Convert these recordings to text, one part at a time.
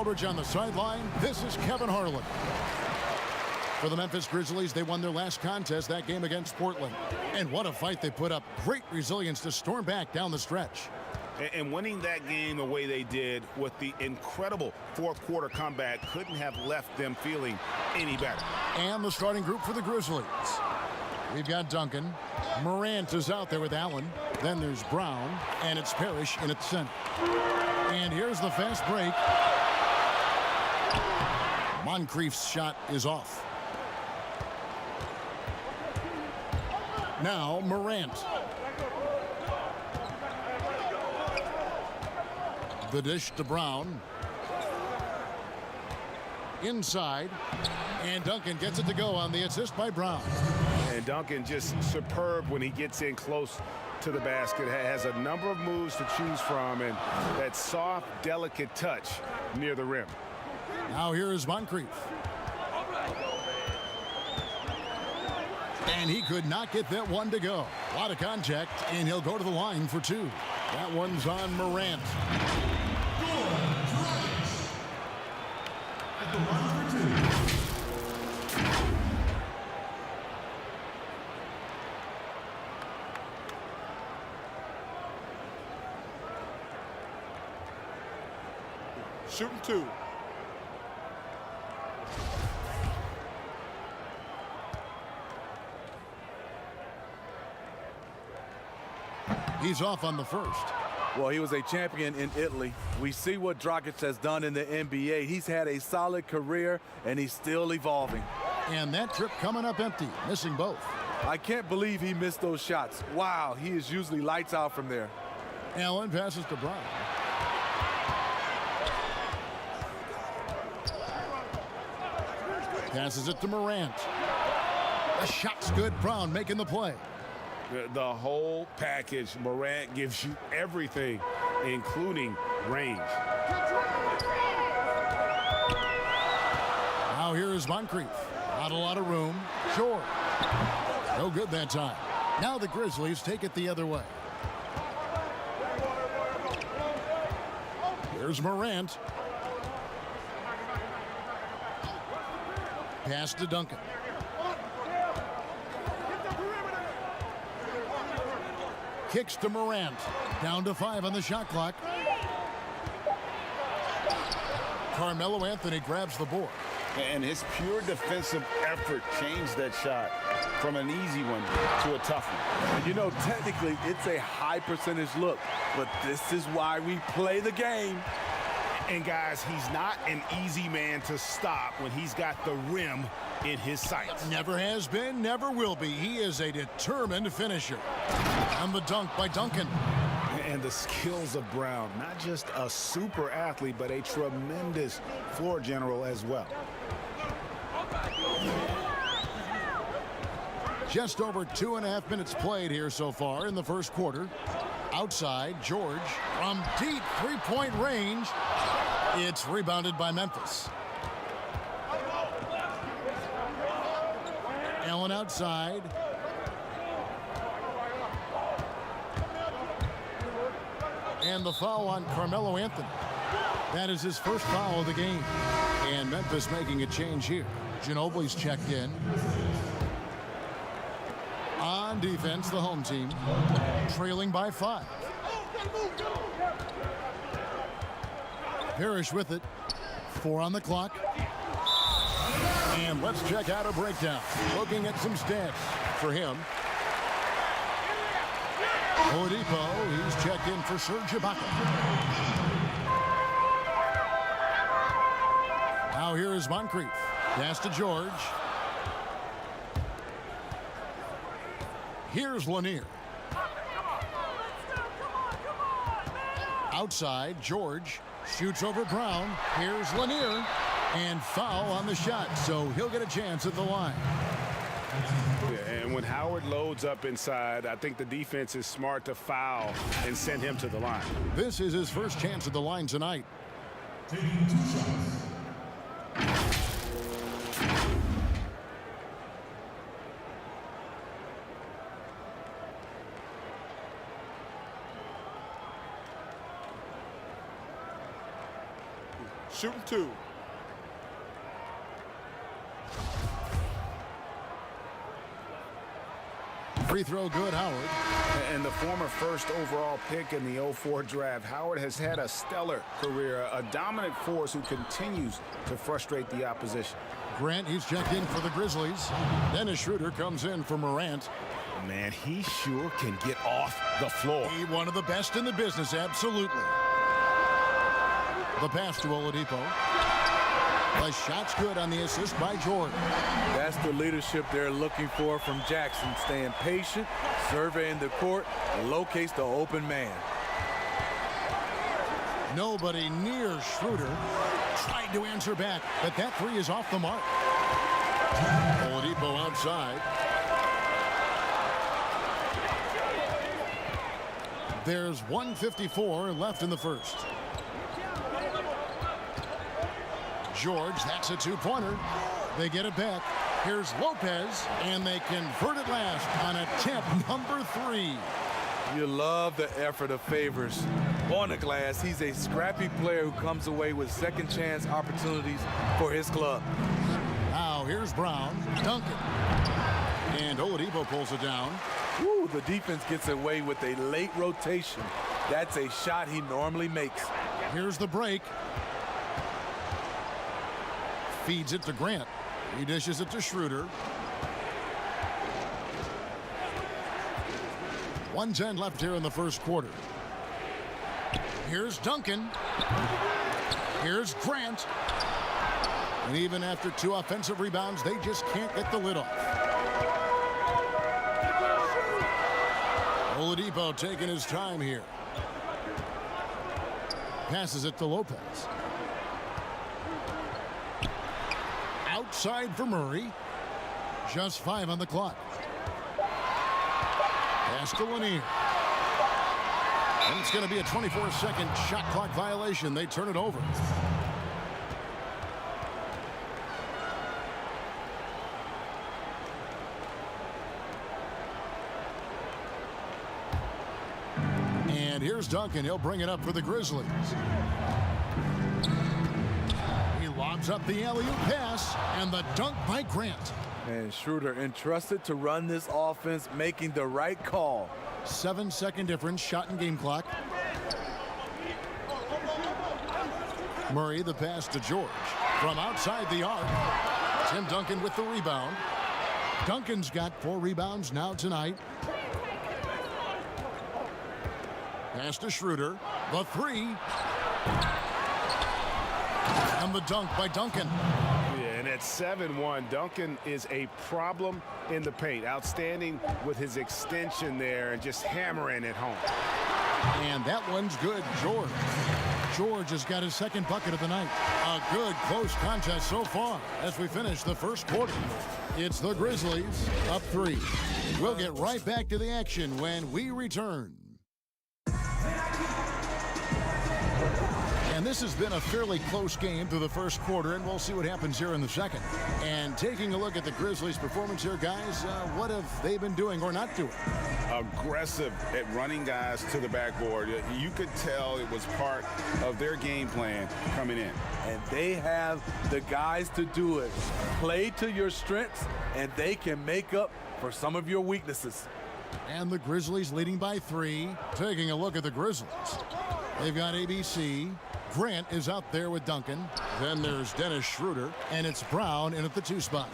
Aldridge on the sideline. This is Kevin Harlan. For the Memphis Grizzlies, they won their last contest, that game against Portland. And what a fight they put up. Great resilience to storm back down the stretch. And winning that game the way they did with the incredible fourth-quarter comeback couldn't have left them feeling any better. And the starting group for the Grizzlies. We've got Duncan. Morant is out there with Allen. Then there's Brown. And it's Parrish in its center. And here's the fast break. Moncrief's shot is off. Now Morant. The dish to Brown. Inside. And Duncan gets it to go on the assist by Brown. And Duncan just superb when he gets in close to the basket. Has a number of moves to choose from, and that soft, delicate touch near the rim. Now here is Moncrief. And he could not get that one to go. A lot of contact, and he'll go to the line for two. That one's on Morant. At the line for two. Shooting two. He's off on the first. Well, he was a champion in Italy. We see what Dragic has done in the NBA. He's had a solid career, and he's still evolving. And that trip coming up empty, missing both. I can't believe he missed those shots. Wow, he is usually lights out from there. Allen passes to Brown. Passes it to Morant. The shot's good. Brown making the play. The whole package. Morant gives you everything, including range. Now here is Moncrief. Not a lot of room. Short. No good that time. Now the Grizzlies take it the other way. Here's Morant. Pass to Duncan. Kicks to Morant. Down to 5 on the shot clock. Carmelo Anthony grabs the board. And his pure defensive effort changed that shot from an easy one to a tough one. You know, technically, it's a high percentage look, but this is why we play the game. And guys, he's not an easy man to stop when he's got the rim in his sights. Never has been, never will be. He is a determined finisher. And the dunk by Duncan. And the skills of Brown, not just a super athlete, but a tremendous floor general as well. Just over 2.5 minutes played here so far in the first quarter. Outside, George from deep three-point range. It's rebounded by Memphis. Allen outside. And the foul on Carmelo Anthony. That is his first foul of the game. And Memphis making a change here. Ginobili's checked in. On defense, the home team trailing by 5. Parrish with it. 4 on the clock. And let's check out a breakdown. Looking at some stats for him. Oladipo, he's checked in for Serge Ibaka. Now here is Moncrief. Pass to George. Here's Lanier. Outside, George shoots over Brown. Here's Lanier. And foul on the shot, so he'll get a chance at the line. And when Howard loads up inside, I think the defense is smart to foul and send him to the line. This is his first chance at the line tonight. Taking 2 shots. shooting 2. Free throw good, Howard. And the former first overall pick in the 04 draft, Howard has had a stellar career, a dominant force who continues to frustrate the opposition. Grant, he's checked in for the Grizzlies. Dennis Schroeder comes in for Morant. Man, he sure can get off the floor. He one of the best in the business, absolutely. The pass to Oladipo. The shot's good on the assist by Jordan. That's the leadership they're looking for from Jackson, staying patient, surveying the court, and locates the open man. Nobody near Schroeder. Tried to answer back, but that three is off the mark. Oladipo outside. There's 1:54 left in the first. George, that's a two-pointer. They get it back. Here's Lopez, and they convert it last on attempt number 3. You love the effort of Favors. On the glass, he's a scrappy player who comes away with second chance opportunities for his club. Now here's Brown, Duncan. And Oladipo pulls it down. Woo, the defense gets away with a late rotation. That's a shot he normally makes. Here's the break. Feeds it to Grant. He dishes it to Schroeder. 1:10 left here in the first quarter. Here's Duncan. Here's Grant. And even after 2 offensive rebounds, they just can't get the lid off. Oladipo taking his time here. Passes it to Lopez. Outside for Murray. Just 5 on the clock. Pass to Lanier. And it's going to be a 24-second shot clock violation. They turn it over. And here's Duncan. He'll bring it up for the Grizzlies. He lobs up the alley-oop pass, and the dunk by Grant. And Schroeder entrusted to run this offense, making the right call. 7-second difference, shot and game clock. Murray, the pass to George. From outside the arc, Tim Duncan with the rebound. Duncan's got 4 rebounds now tonight. Pass to Schroeder. The 3. And the dunk by Duncan. And at 7-1, Duncan is a problem in the paint. Outstanding with his extension there and just hammering it home. And that one's good. George has got his second bucket of the night. A good close contest so far as we finish the first quarter. It's the Grizzlies up 3. We'll get right back to the action when we return. And this has been a fairly close game through the first quarter, and we'll see what happens here in the second. And taking a look at the Grizzlies' performance here, guys, what have they been doing or not doing? Aggressive at running guys to the backboard. You could tell it was part of their game plan coming in. And they have the guys to do it. Play to your strengths, and they can make up for some of your weaknesses. And the Grizzlies leading by 3. Taking a look at the Grizzlies. They've got ABC. Grant is out there with Duncan. Then there's Dennis Schroeder, and it's Brown in at the 2 spot.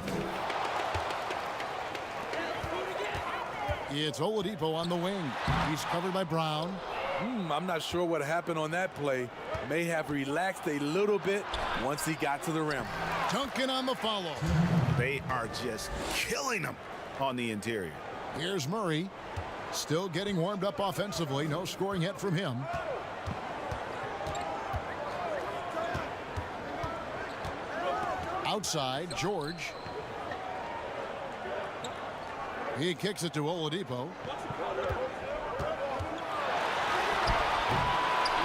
It's Oladipo on the wing. He's covered by Brown. I'm not sure what happened on that play. May have relaxed a little bit once he got to the rim. Duncan on the follow. They are just killing them on the interior. Here's Murray. Still getting warmed up offensively. No scoring yet from him. Outside, George. He kicks it to Oladipo.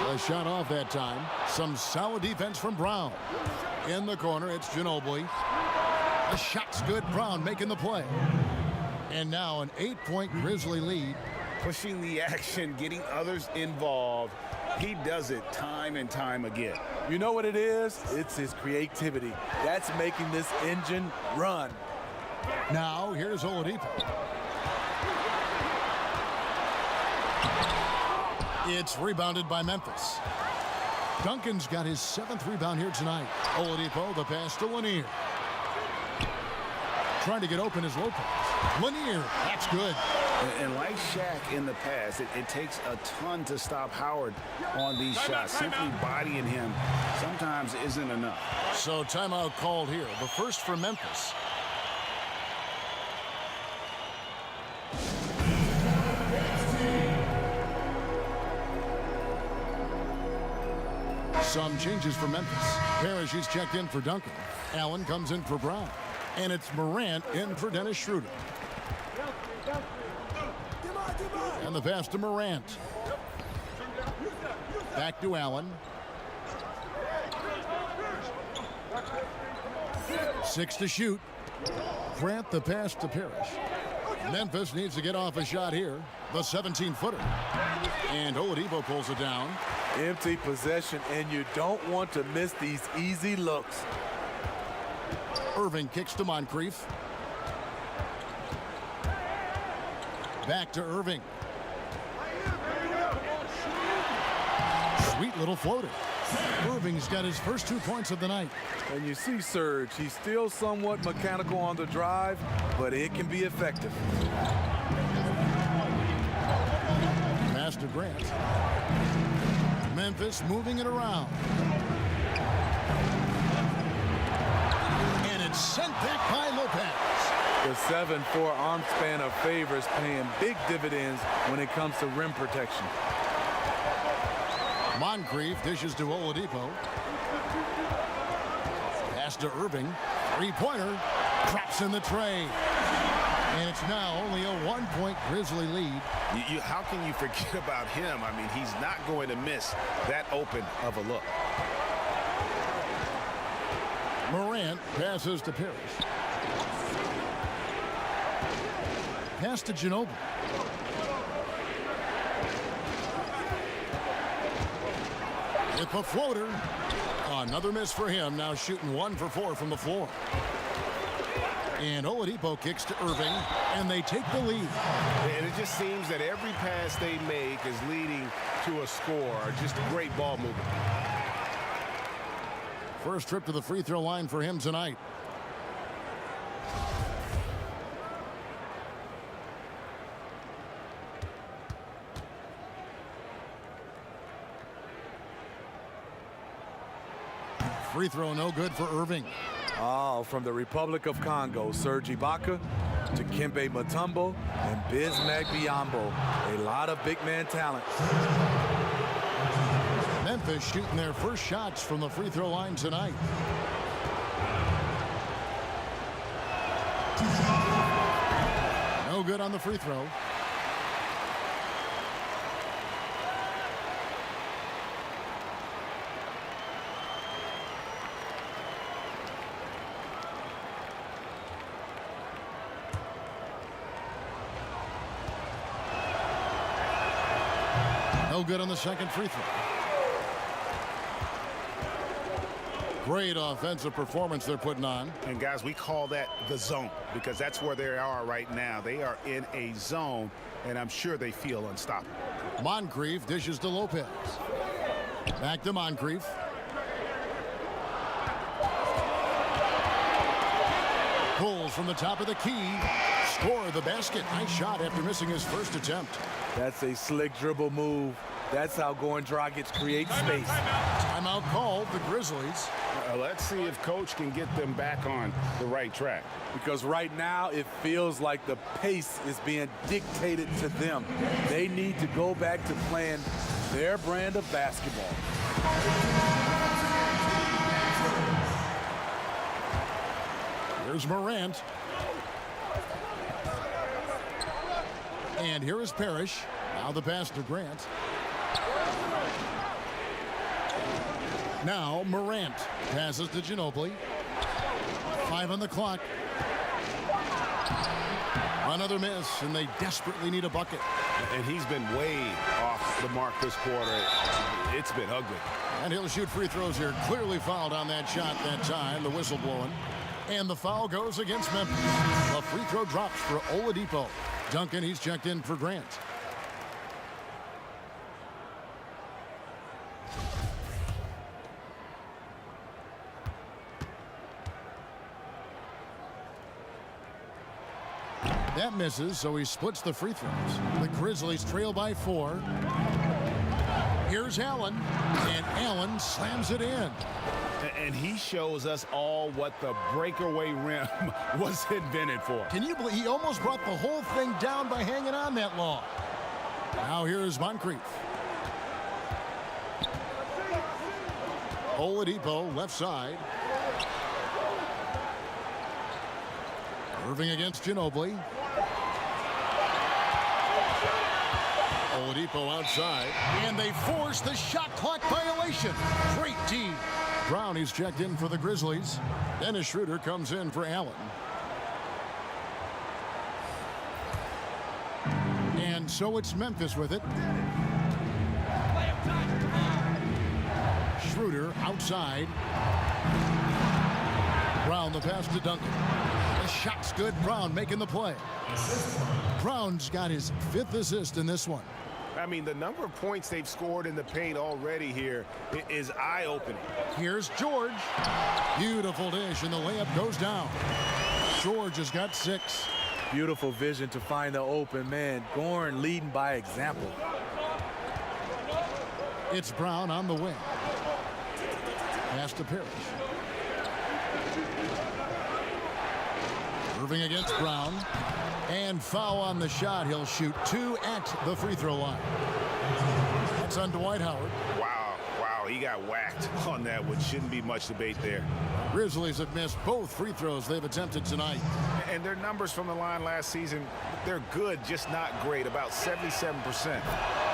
A shot off that time. Some solid defense from Brown. In the corner, it's Ginobili. The shot's good. Brown making the play. And now an 8-point Grizzly lead. Pushing the action, getting others involved. He does it time and time again. You know what it is? It's his creativity. That's making this engine run. Now, here's Oladipo. It's rebounded by Memphis. Duncan's got his 7th rebound here tonight. Oladipo, the pass to Lanier. Trying to get open is Lopez. Lanier, that's good. And like Shaq in the past, it takes a ton to stop Howard on these shots. Simply bodying him sometimes isn't enough. So timeout called here. The first for Memphis. Some changes for Memphis. Parrish is checked in for Duncan. Allen comes in for Brown. And it's Morant in for Dennis Schroeder. And the pass to Morant. Back to Allen. 6 to shoot. Grant the pass to Parrish. Memphis needs to get off a shot here. The 17-footer. And Oladipo pulls it down. Empty possession, and you don't want to miss these easy looks. Irving kicks to Moncrief. Back to Irving. Sweet little floater. Irving's got his first 2 points of the night. And you see Serge, he's still somewhat mechanical on the drive, but it can be effective. Pass to Grant. Memphis moving it around. And it's sent back by Lopez. The 7'4" arm span of Favors paying big dividends when it comes to rim protection. Moncrief dishes to Oladipo. Pass to Irving. 3-pointer. Drops in the tray. And it's now only a 1-point Grizzly lead. How can you forget about him? I mean, he's not going to miss that open of a look. Morant passes to Parrish. Pass to Ginobili. With the floater. Another miss for him. Now shooting 1 for 4 from the floor. And Oladipo kicks to Irving, and they take the lead. And it just seems that every pass they make is leading to a score. Just great ball movement. First trip to the free throw line for him tonight. Free throw no good for Irving. Oh, from the Republic of Congo, Serge Ibaka to Kembe Mutombo and Bismack Biyombo. A lot of big man talent. Memphis shooting their first shots from the free throw line tonight. No good on the free throw. No good on the second free throw. Great offensive performance they're putting on. And guys, we call that the zone because that's where they are right now. They are in a zone, and I'm sure they feel unstoppable. Moncrief dishes to Lopez. Back to Moncrief. Pulls from the top of the key. Score the basket. Nice shot after missing his first attempt. That's a slick dribble move. That's how going Dragic creates space. Timeout called the Grizzlies. Let's see if Coach can get them back on the right track. Because right now it feels like the pace is being dictated to them. They need to go back to playing their brand of basketball. Here's Morant. And here is Parrish. Now the pass to Grant. Now Morant passes to Ginobili. 5 on the clock. Another miss, and they desperately need a bucket. And he's been way off the mark this quarter. It's been ugly. And he'll shoot free throws here. Clearly fouled on that shot that time. The whistle blowing. And the foul goes against Memphis. A free throw drops for Oladipo. Duncan, he's checked in for Grant. That misses, so he splits the free throws. The Grizzlies trail by 4. Here's Allen, and Allen slams it in. And he shows us all what the breakaway rim was invented for. Can you believe he almost brought the whole thing down by hanging on that long? Now here's Moncrief. Oladipo, left side. Irving against Ginobili. Oladipo outside, and they force the shot clock violation. Great D. Brown, he's checked in for the Grizzlies. Dennis Schroeder comes in for Allen. And so it's Memphis with it. Schroeder outside. Brown the pass to Duncan. The shot's good. Brown making the play. Brown's got his 5th assist in this one. I mean, the number of points they've scored in the paint already here is eye-opening. Here's George. Beautiful dish, and the layup goes down. George has got 6. Beautiful vision to find the open man. Gorn leading by example. It's Brown on the wing. Pass to Parrish. Irving against Brown. And foul on the shot. He'll shoot 2 at the free throw line. That's on Dwight Howard. Wow, he got whacked on that one. Shouldn't be much debate there. Grizzlies have missed both free throws they've attempted tonight. And their numbers from the line last season, they're good, just not great. About 77%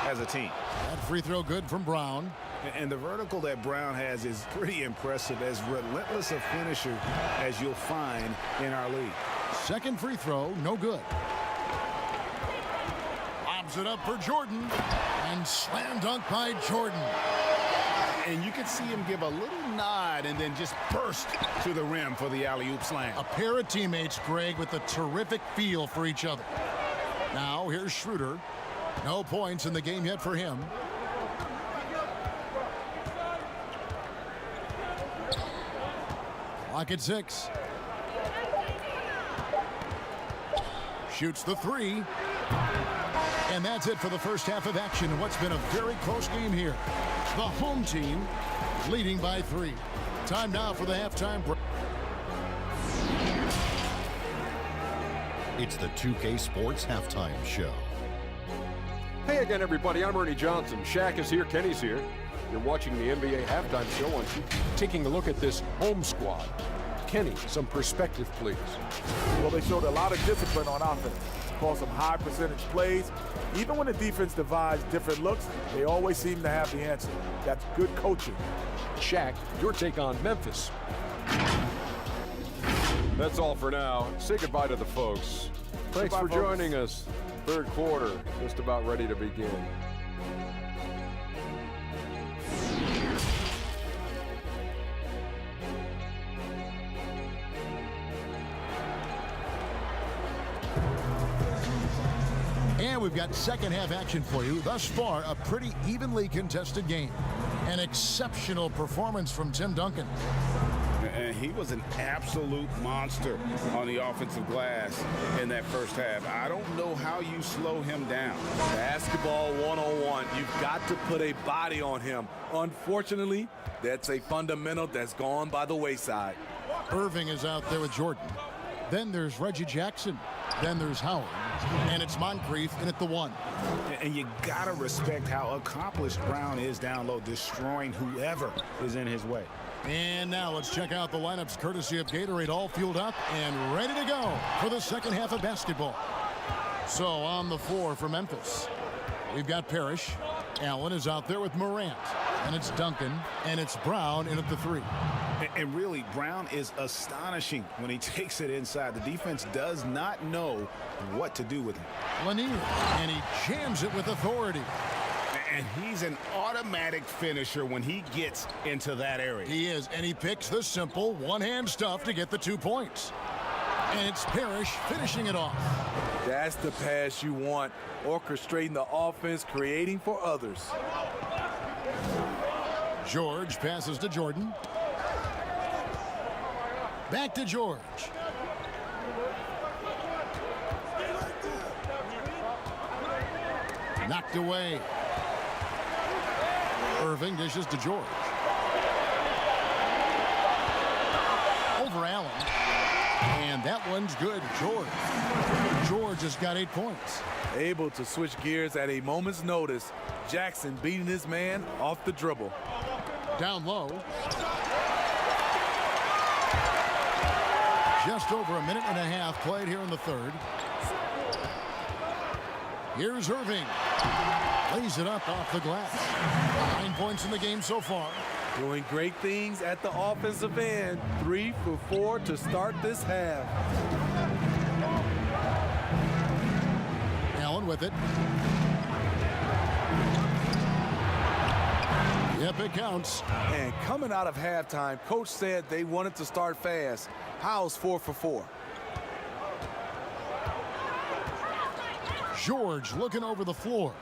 as a team. That free throw good from Brown. And the vertical that Brown has is pretty impressive, as relentless a finisher as you'll find in our league. Second free throw, no good. Lobs it up for Jordan. And slam dunk by Jordan. And you can see him give a little nod and then just burst to the rim for the alley-oop slam. A pair of teammates, Greg, with a terrific feel for each other. Now here's Schroeder. No points in the game yet for him. Clock at 6. Shoots the 3. And that's it for the first half of action in what's been a very close game here. The home team leading by 3. Time now for the halftime break. It's the 2K Sports Halftime Show. Hey again, everybody. I'm Ernie Johnson. Shaq is here. Kenny's here. You're watching the NBA Halftime Show. Aren't you? Taking a look at this home squad. Kenny, some perspective, please. Well, they showed a lot of discipline on offense. Called some high percentage plays. Even when the defense devised different looks, they always seem to have the answer. That's good coaching. Shaq, your take on Memphis. That's all for now. Say goodbye to the folks. Thanks Goodbye, for folks. joining us. Third quarter, just about ready to begin. And we've got second half action for you. Thus far, a pretty evenly contested game. An exceptional performance from Tim Duncan. And he was an absolute monster on the offensive glass in that first half. I don't know how you slow him down. Basketball 101. You've got to put a body on him. Unfortunately, that's a fundamental that's gone by the wayside. Irving is out there with Jordan. Then there's Reggie Jackson. Then there's Howard. And it's Moncrief in at the 1. And you gotta respect how accomplished Brown is down low, destroying whoever is in his way. And now let's check out the lineups courtesy of Gatorade, all fueled up and ready to go for the second half of basketball. So on the floor for Memphis, we've got Parrish. Allen is out there with Morant. And it's Duncan. And it's Brown in at the 3. And really, Brown is astonishing when he takes it inside. The defense does not know what to do with him. Lanier. And he jams it with authority. And he's an automatic finisher when he gets into that area. He is, and he picks the simple one-hand stuff to get the 2 points. And it's Parrish finishing it off. That's the pass you want, orchestrating the offense, creating for others. George passes to Jordan. Back to George. Knocked away. Irving dishes to George. Over Allen. And that one's good. George has got 8 points. Able to switch gears at a moment's notice. Jackson beating his man off the dribble. Down low. Just over a minute and a half played here in the third. Here's Irving. Lays it up off the glass. 9 points in the game so far. Doing great things at the offensive end. 3 for 4 to start this half. Allen with it. Yep, it counts. And coming out of halftime, coach said they wanted to start fast. How's 4 for 4? George looking over the floor.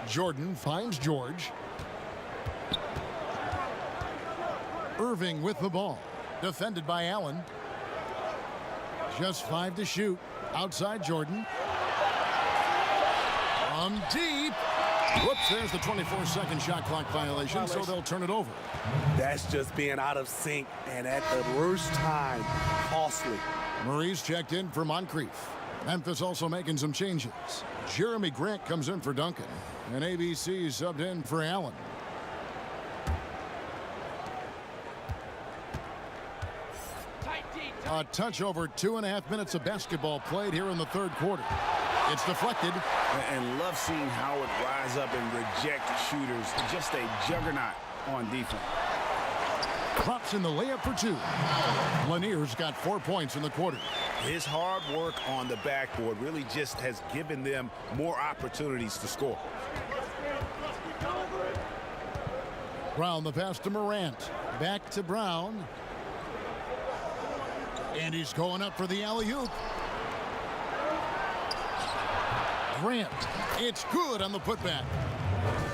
Jordan finds George. Irving with the ball. Defended by Allen. Just 5 to shoot. Outside Jordan. From deep. Whoops, there's the 24-second shot clock violation, so they'll turn it over. That's just being out of sync and at the worst time. Costly. Murray's checked in for Moncrief. Memphis also making some changes. Jeremy Grant comes in for Duncan, and ABC subbed in for Allen. A touch over 2.5 minutes of basketball played here in the third quarter. It's deflected. And love seeing Howard rise up and reject shooters. Just a juggernaut on defense. Drops in the layup for 2. Lanier's got 4 points in the quarter. His hard work on the backboard really just has given them more opportunities to score. Brown the pass to Morant. Back to Brown. And he's going up for the alley-oop. Grant. It's good on the putback.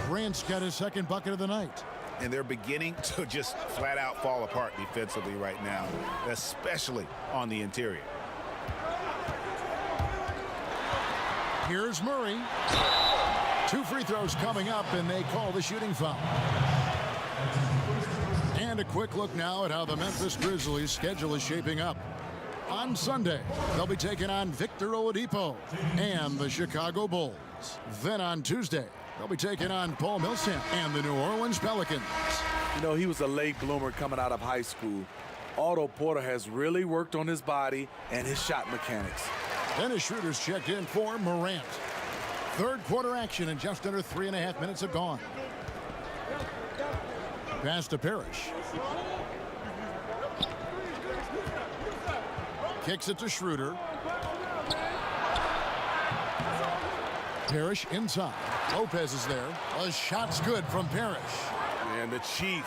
Grant's got his second bucket of the night. And they're beginning to just flat out fall apart defensively right now, especially on the interior. Here's Murray. 2 free throws coming up, and they call the shooting foul. And a quick look now at how the Memphis Grizzlies' schedule is shaping up. On Sunday, they'll be taking on Victor Oladipo and the Chicago Bulls. Then on Tuesday, they'll be taking on Paul Millsap and the New Orleans Pelicans. You know, he was a late bloomer coming out of high school. Otto Porter has really worked on his body and his shot mechanics. Dennis Schroeder's checked in for Morant. Third quarter action, and just under 3.5 minutes have gone. Pass to Parrish. Kicks it to Schroeder. Parrish inside. Lopez is there. A shot's good from Parrish. And the Chief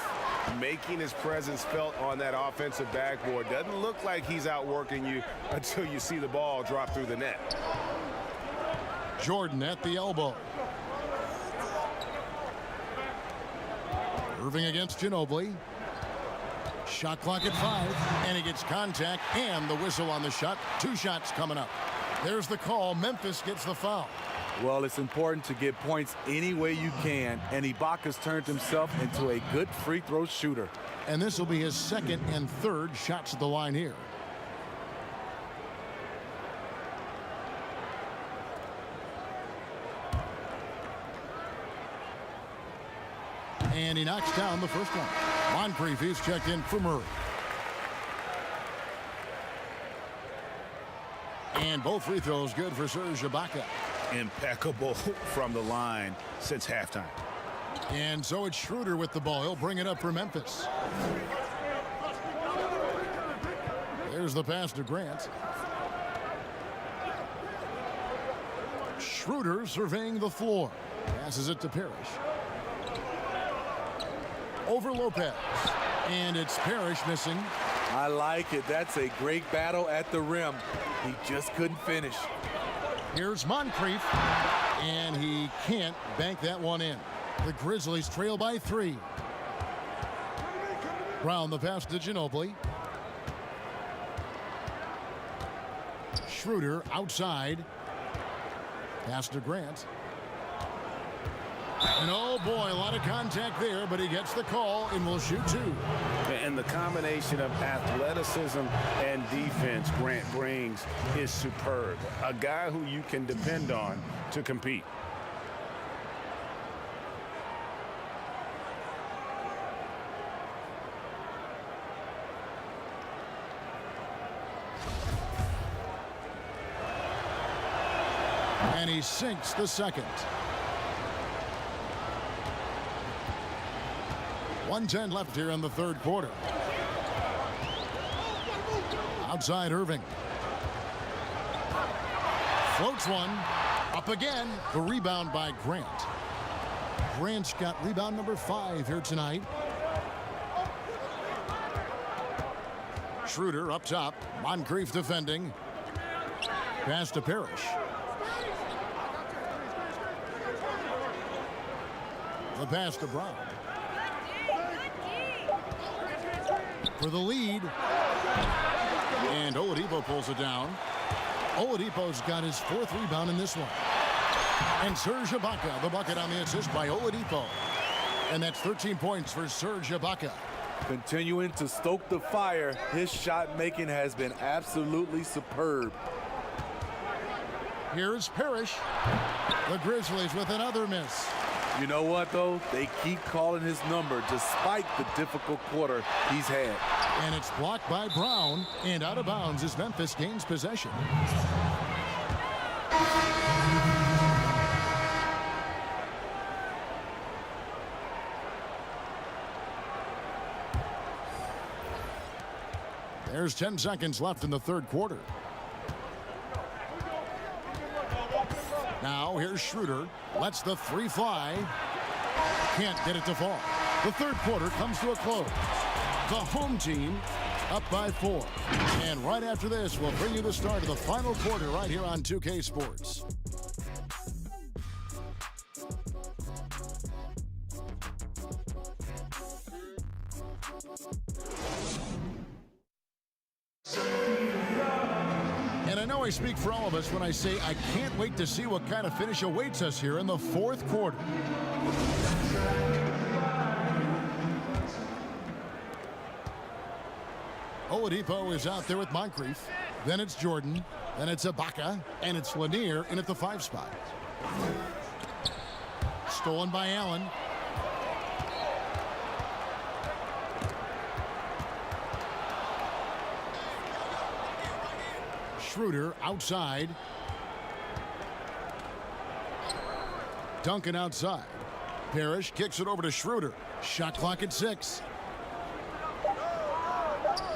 making his presence felt on that offensive backboard. Doesn't look like he's outworking you until you see the ball drop through the net. Jordan at the elbow. Irving against Ginobili. Shot clock at 5, and he gets contact and the whistle on the shot. 2 shots coming up. There's the call. Memphis gets the foul. Well, it's important to get points any way you can, and Ibaka's turned himself into a good free throw shooter. And this will be his second and third shots at the line here. And he knocks down the first one. Moncrief is checked in for Murray. And both free throws good for Serge Ibaka. Impeccable from the line since halftime. And so it's Schroeder with the ball. He'll bring it up for Memphis. There's the pass to Grant. Schroeder surveying the floor. Passes it to Parrish. Over Lopez. And it's Parrish missing. I like it. That's a great battle at the rim. He just couldn't finish. Here's Moncrief. And he can't bank that one in. The Grizzlies trail by 3. Brown the pass to Ginobili. Schroeder outside. Pass to Grant. And oh boy, a lot of contact there, but he gets the call and will shoot 2. And the combination of athleticism and defense Grant brings is superb. A guy who you can depend on to compete. And he sinks the second. 1:10 left here in the third quarter. Outside Irving. Floats one. Up again. The rebound by Grant. Grant's got rebound number 5 here tonight. Schroeder up top. Moncrief defending. Pass to Parrish. The pass to Brown. For the lead. And Oladipo pulls it down. Oladipo's got his 4th rebound in this one. And Serge Ibaka, the bucket on the assist by Oladipo. And that's 13 points for Serge Ibaka. Continuing to stoke the fire, his shot making has been absolutely superb. Here's Parrish. The Grizzlies with another miss. You know what, though? They keep calling his number despite the difficult quarter he's had. And it's blocked by Brown, and out of bounds as Memphis gains possession. There's 10 seconds left in the third quarter. Now here's Schroeder. Lets the 3 fly. Can't get it to fall. The third quarter comes to a close. The home team up by 4. And right after this, we'll bring you the start of the final quarter right here on 2K Sports. And I know I speak for all of us when I say I can't wait to see what kind of finish awaits us here in the fourth quarter. Oladipo is out there with Moncrief. Then it's Jordan. Then it's Ibaka. And it's Lanier in at the 5 spot. Stolen by Allen. Schroeder outside. Duncan outside. Parrish kicks it over to Schroeder. Shot clock at 6.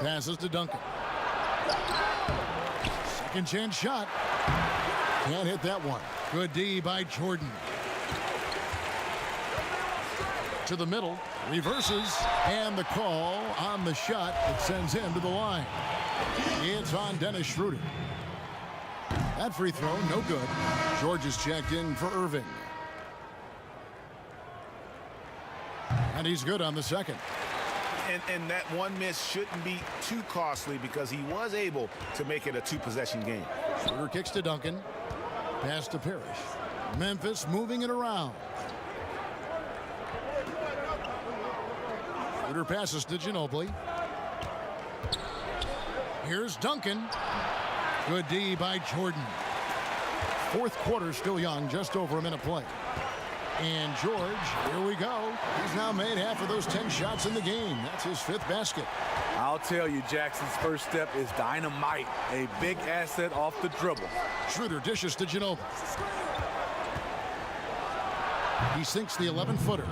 Passes to Duncan. Second chance shot. Can't hit that one. Good D by Jordan. To the middle. Reverses. And the call on the shot that sends him to the line. It's on Dennis Schroeder. That free throw, no good. George is checked in for Irving. And he's good on the second. And that one miss shouldn't be too costly because he was able to make it a 2-possession game. Schroeder kicks to Duncan. Pass to Parrish. Memphis moving it around. Schroeder passes to Ginobili. Here's Duncan. Good D by Jordan. Fourth quarter still young, just over a minute play. And George, here we go. He's now made half of those 10 shots in the game. That's his 5th basket. I'll tell you, Jackson's first step is dynamite. A big asset off the dribble. Schroeder dishes to Ginobili. He sinks the 11-footer.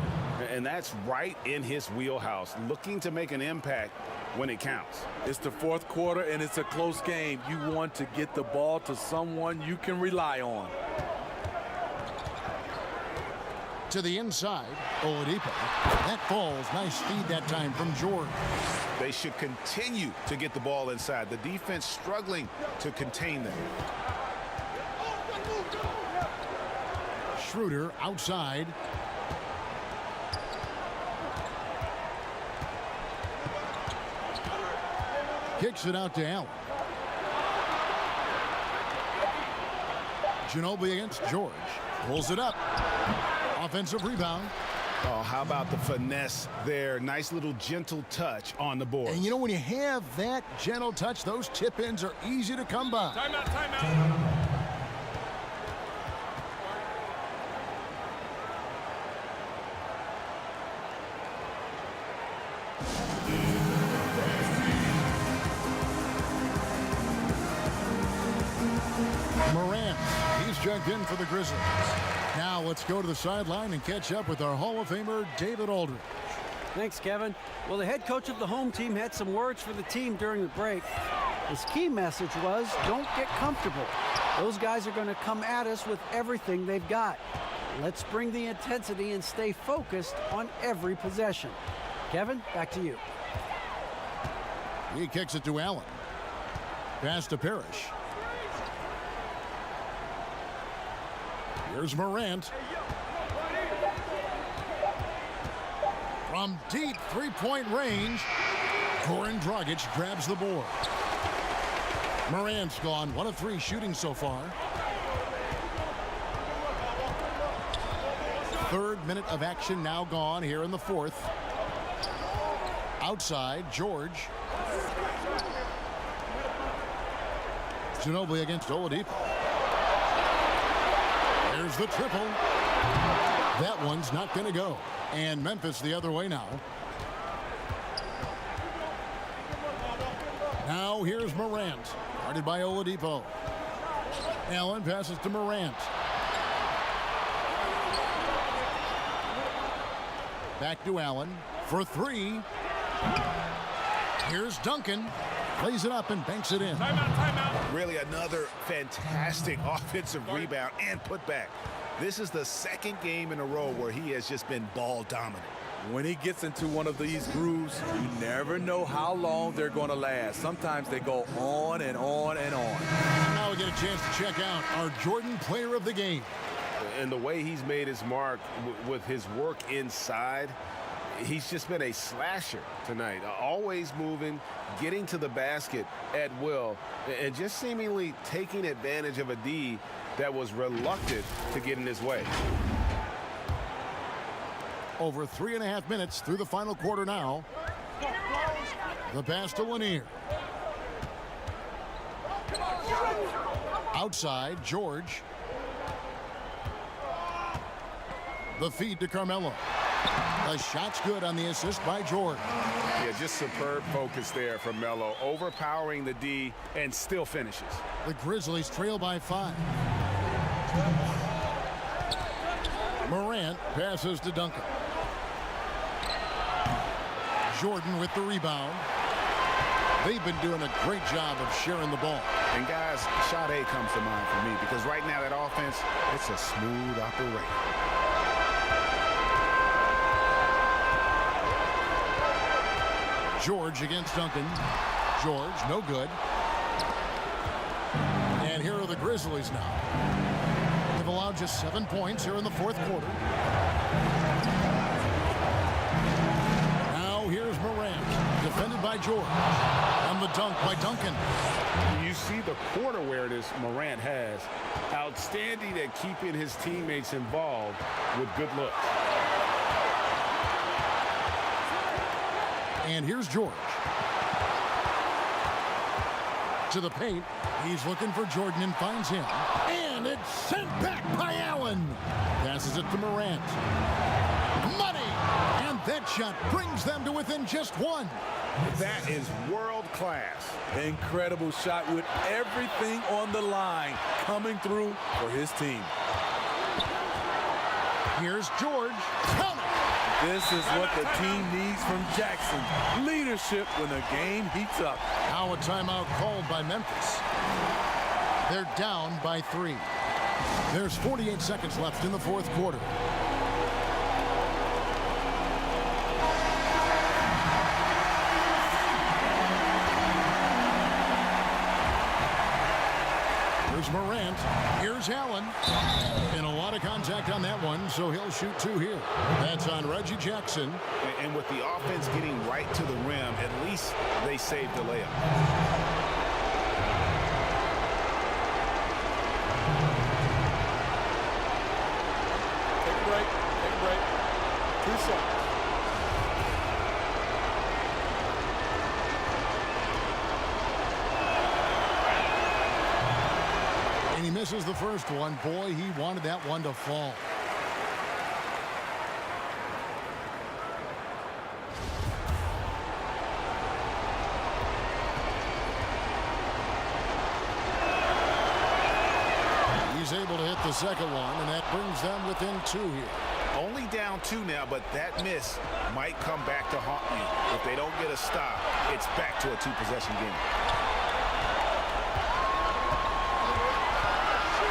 And that's right in his wheelhouse, looking to make an impact when it counts. It's the fourth quarter, and it's a close game. You want to get the ball to someone you can rely on. To the inside, Oladipo. That falls. Nice feed that time from George. They should continue to get the ball inside. The defense struggling to contain them. Schroeder outside. Kicks it out to Allen. Ginobili against George. Pulls it up. Offensive rebound. Oh, how about the finesse there? Nice little gentle touch on the board. And you know, when you have that gentle touch, those tip-ins are easy to come by. Timeout, timeout. Morant, he's checked in for the Grizzlies. Now let's go to the sideline and catch up with our Hall of Famer, David Aldridge. Thanks, Kevin. Well, the head coach of the home team had some words for the team during the break. His key message was, don't get comfortable. Those guys are going to come at us with everything they've got. Let's bring the intensity and stay focused on every possession. Kevin, back to you. He kicks it to Allen. Pass to Parrish. Here's Morant. From deep three-point range, Goran Dragic grabs the board. Morant's gone 1 of 3 shooting so far. Third minute of action now gone here in the fourth. Outside, George. Ginobili against Oladipo. There's the triple. That one's not going to go. And Memphis the other way now. Now here's Morant. Guarded by Oladipo. Allen passes to Morant. Back to Allen for 3. Here's Duncan. Plays it up and banks it in. Timeout, timeout. Really another fantastic offensive rebound and putback. This is the second game in a row where he has just been ball dominant. When he gets into one of these grooves, you never know how long they're going to last. Sometimes they go on and on and on. And now we get a chance to check out our Jordan Player of the Game. And the way he's made his mark with his work inside, he's just been a slasher tonight. Always moving, getting to the basket at will, and just seemingly taking advantage of a D that was reluctant to get in his way. Over 3.5 minutes through the final quarter now. The pass to Lanier. Outside, George. The feed to Carmelo. The shot's good on the assist by George. Yeah, just superb focus there from Melo, overpowering the D and still finishes. The Grizzlies trail by 5. Morant passes to Duncan. Jordan with the rebound. They've been doing a great job of sharing the ball. And guys, shot A comes to mind for me because right now that offense, it's a smooth operation. George against Duncan. George, no good. And here are the Grizzlies now. They've allowed just 7 points here in the fourth quarter. Now here's Morant, defended by George. And the dunk by Duncan. You see the court awareness Morant has. Outstanding at keeping his teammates involved with good looks. And here's George. To the paint. He's looking for Jordan and finds him. And it's sent back by Allen. Passes it to Morant. Money! And that shot brings them to within just 1. That is world class. Incredible shot with everything on the line coming through for his team. Here's George. Count it! This is what the team needs from Jackson. Leadership when the game heats up. Now a timeout called by Memphis. They're down by 3. There's 48 seconds left in the fourth quarter. Here's Morant. Here's Allen. And a lot of contact on that one, so he'll shoot 2 here. That's on Reggie Jackson. And with the offense getting right to the rim, at least they saved the layup. Take a break. Take a break. 2 seconds. And he misses the first one. Boy, he wanted that one to fall. He's able to hit the second one, and that brings them within 2 here. Only down 2 now, but that miss might come back to haunt you. If they don't get a stop, it's back to a 2-possession game.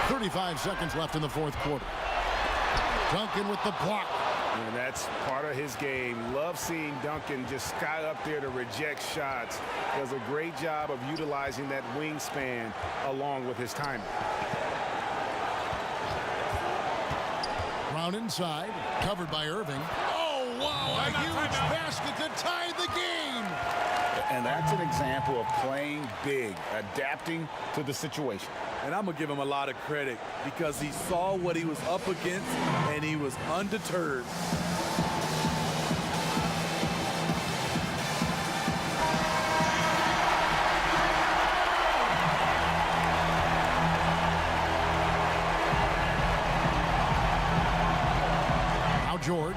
35 seconds left in the fourth quarter. Duncan with the block. And that's part of his game. Love seeing Duncan just sky up there to reject shots. Does a great job of utilizing that wingspan along with his timing. Brown inside, covered by Irving. Oh, wow, a huge basket to tie the game. And that's an example of playing big, adapting to the situation. And I'm going to give him a lot of credit because he saw what he was up against and he was undeterred. Now George.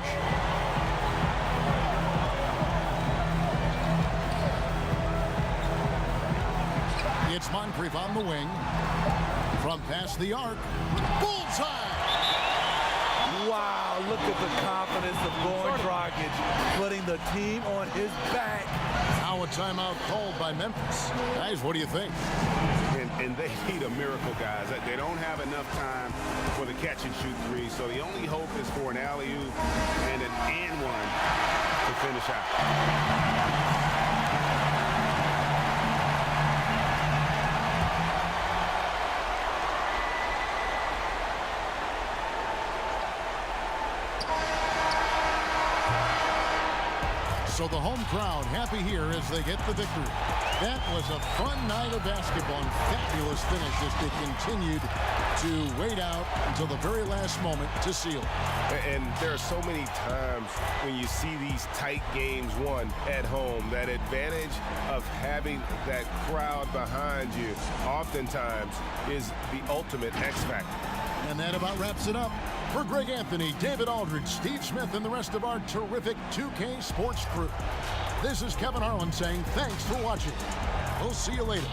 It's Moncrief on the wing. From past the arc. Bullseye! Wow, look at the confidence of Goran Dragic, putting the team on his back. Now a timeout called by Memphis. Guys, what do you think? And they need a miracle, guys. They don't have enough time for the catch-and-shoot 3, so the only hope is for an alley-oop and an and-one to finish out. So the home crowd happy here as they get the victory. That was a fun night of basketball and fabulous finish as they continued to wait out until the very last moment to seal it. And there are so many times when you see these tight games won at home, that advantage of having that crowd behind you oftentimes is the ultimate X factor. And that about wraps it up. For Greg Anthony, David Aldridge, Steve Smith, and the rest of our terrific 2K Sports crew, this is Kevin Harlan saying thanks for watching. We'll see you later.